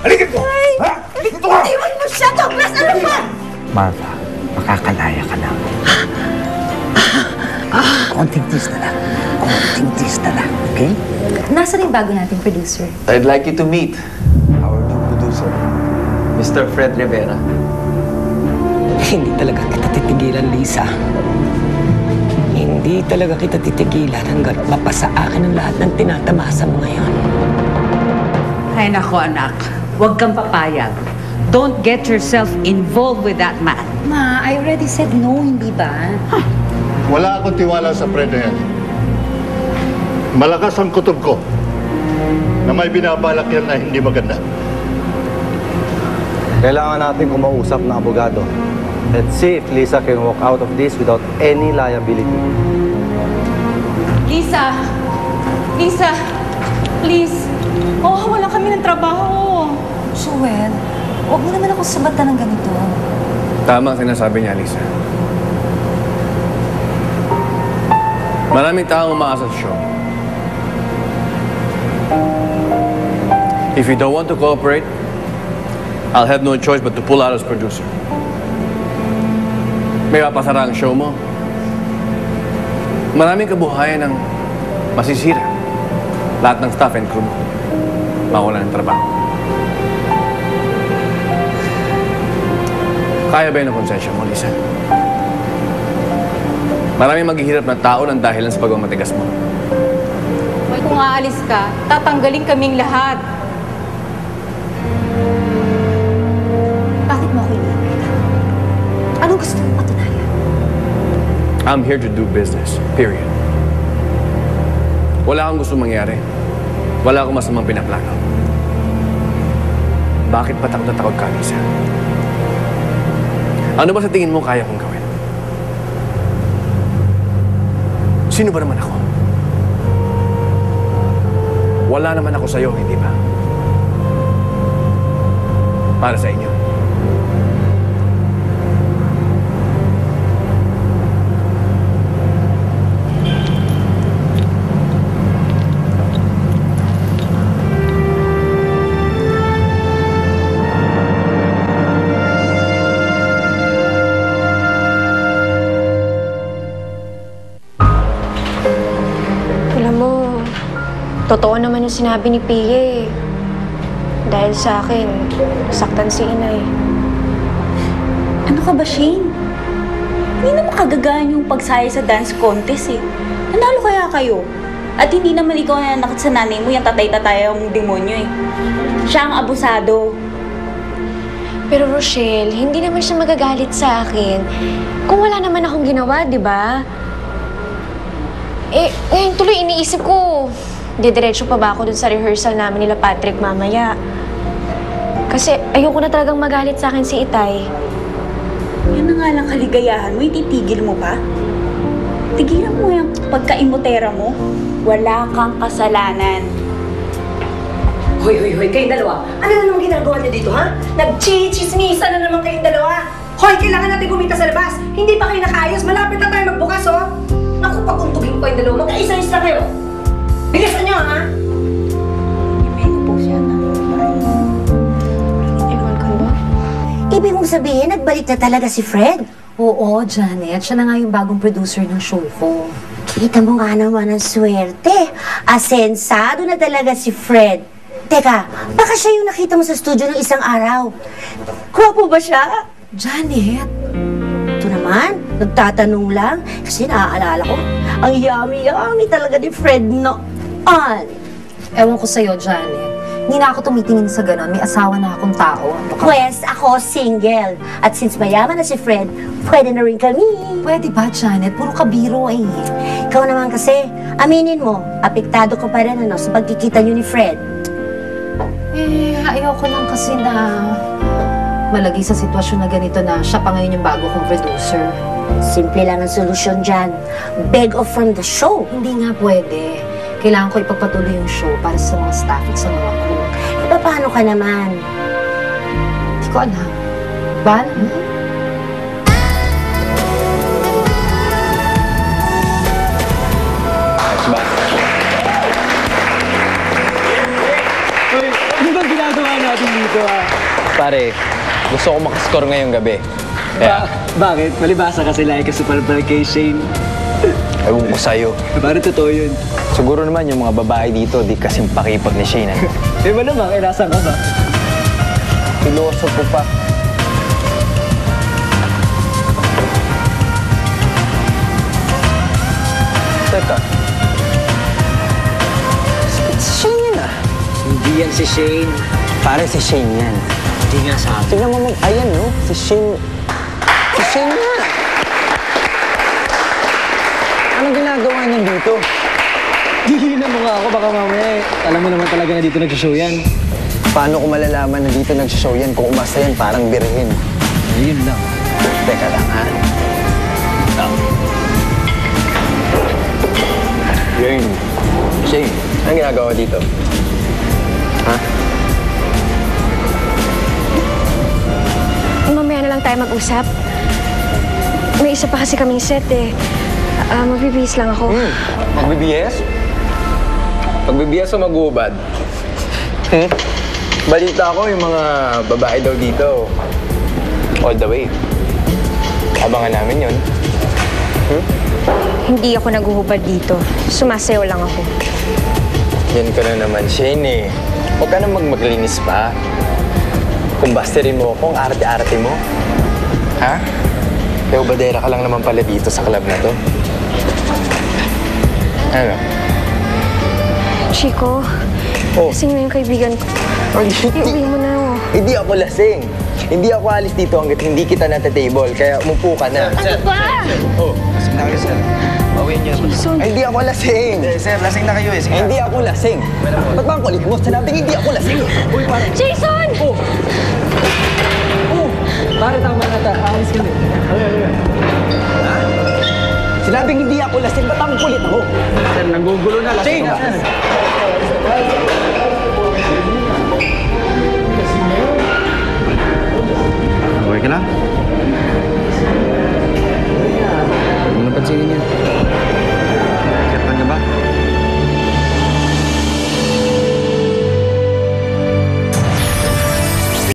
Halika dito! Ha? Dito ka! Iwan mo siya, Douglas! Ano ba? Martha, makakalaya ka lang. Konting tiis na lang. Konting tiis na lang, okay? Nasaan yung bago nating producer? I'd like you to meet our new producer, Mr. Fred Rivera. Hindi talaga kita titigilan, Lisa. Hindi talaga kita titigilan hanggat mapasa akin ang lahat ng tinatamasa mo ngayon. Ay nako anak, huwag kang papayag. Don't get yourself involved with that man. Ma, I already said no, hindi ba? Wala akong tiwala sa Fred na yan. Malakas ang kutob ko na may binabalak yan na hindi maganda. Kailangan natin kumausap ng abogado. Let's see if Lisa can walk out of this without any liability. Lisa! Lisa! Please! Oh, wala kami ng trabaho. Joel, huwag mo naman ako sabatan ng ganito. Tama ang sinasabi niya, Lisa. Maraming taong umaasa sa show. If you don't want to cooperate, I'll have no choice but to pull out as producer. May mapasara ang show mo. Maraming kabuhayan ang masisira. Lahat ng staff and crew mo mawalan ng trabaho. Kaya ba yun ang konsensya mo, Lisa? Maraming maghihirap na tao ng dahilan sa pagmamatigas mo. Hoy, kung aalis ka, tatanggalin kaming lahat. Bakit mo ako iniinit? Anong gusto mo patunayan? I'm here to do business. Period. Wala akong gusto mangyari. Wala akong masamang pinaplano. Bakit pa takot na takot ka, Lisa? Ano ba sa tingin mo kaya kong gawin? Sino ba naman ako? Wala naman ako sa'yo, hindi ba? Para sa inyo. Totoo naman yung sinabi ni Pia eh. Dahil sa akin, saktan si Inay. Ano ka ba, Shane? Hindi naman kagagaan yung pagsaya sa dance contest eh. Nanalo kaya kayo? At hindi naman ikaw na nakit sa nanay mo, yung tatay-tatay ang demonyo eh. Siya ang abusado. Pero Rochelle, hindi naman siya magagalit sa akin. Kung wala naman akong ginawa, di ba? Eh, ngayon tuloy iniisip ko, didiretso pa ba ako dun sa rehearsal namin nila Patrick mamaya? Kasi ayoko na talagang magalit sa akin si Itay. Yan na nga lang kaligayahan mo, ititigil mo pa? Tigilan mo yung pagka-imotera mo. Wala kang kasalanan. Hoy, kayong dalawa. Ano na naman ginagawa niyo dito, ha? Nag-chichismisa na naman kayong dalawa. Hoy, kailangan natin kumita sa labas. Hindi pa kayo nakaayos. Malapit na tayo magbukas, oh. Naku, paguntugin ko kayong dalawa. Magkaisa-isa kayo. Bilisan niyo, ha? Ibig mong sabihin, nagbalik na talaga si Fred? Oo, Janet. Siya na nga yung bagong producer ng show ko. Kita mo nga naman ang swerte. Asensado na talaga si Fred. Teka, baka siya yung nakita mo sa studio ng isang araw. Gwapo ba siya? Janet! Ito naman, nagtatanong lang. Kasi naaalala ko, ang yummy-yummy talaga ni Fred noon. Ewan ko sa'yo, Janet. Hindi na ako tumitingin sa ganon. May asawa na akong tao. Pwes, ako single. At since mayaman na si Fred, pwede na rin kami. Pwede ba, Janet? Puro kabiro eh. Ikaw naman kasi, aminin mo, apektado ka pa rin sa pagkikita niyo ni Fred. Eh, ayoko lang kasi na malagi sa sitwasyon na ganito na siya pa ngayon yung bago kong producer. Simple lang ang solusyon dyan. Beg off from the show. Hindi nga pwede. Kailangan ko ipagpatuloy yung show para sa mga staff at sa mga crew. E paano ka naman? Hindi ko alam. Bahala na. Ano bang ginagawa natin dito? Pare, gusto ko makascore ngayong gabi. Kaya, Bakit? Malibasa kasi like ka super kay Shane. ewan ko sa'yo. Parang totoo yun. Siguro naman yung mga babae dito, di kasing pakipag ni Shane. Eh, malamang, nasan ka ba? Piloso ko pa. Teka. Si Shane yan ah. Hindi yan si Shane. Pare, si Shane yan. Hindi nga sa akin. Tingnan mo ayan no? Si Shane. Si Shane nga. Anong ginagawa niya dito? Gigilan mo nga ako, baka mamaya alam mo naman talaga na dito nagsishow yan. Paano ko malalaman na dito nagsishow yan kung umasta yan parang birhen? Yun lang. Teka lang ha. Shane. Shane, anong ginagawa dito? Ha? Mamaya na lang tayo mag-usap. May isa pa kasi kaming set eh. Magbibihis lang ako. Magbibihis? Magbibihis o mag-uubad? Balita ko yung mga babae daw dito. All the way. Abangan namin yun. Hindi ako naguhubad dito. Sumasayaw lang ako. Yan ka na naman, Shane eh. Huwag ka na maglinis pa. Kung basterin mo ako, ang arte-arte mo. Ha? Pero badera ka lang naman pala dito sa club na to. Ano? Chico, lasing na yung kaibigan ko. Iuwi mo na ako. Hindi ako lasing. Hindi ako alis dito hanggat hindi kita nata-table. Kaya umupo ka na. Ano ba? Oh, lasing na kayo, sir. Bawin niyo. Ay, hindi ako lasing. Sir, lasing na kayo eh. Sige. Hindi ako lasing. Ba't ba ang kulit mo? Sinabing hindi ako lasing. Uy, pare. Jason! Oh! Pare, tama na ta. Alis ka din. Ha? Sinabing hindi ako lasing. Ba't ang kulit ako? Sir, nagugulo na. Lasing ka. Okay ka lang? Huwag mo napansinin yan.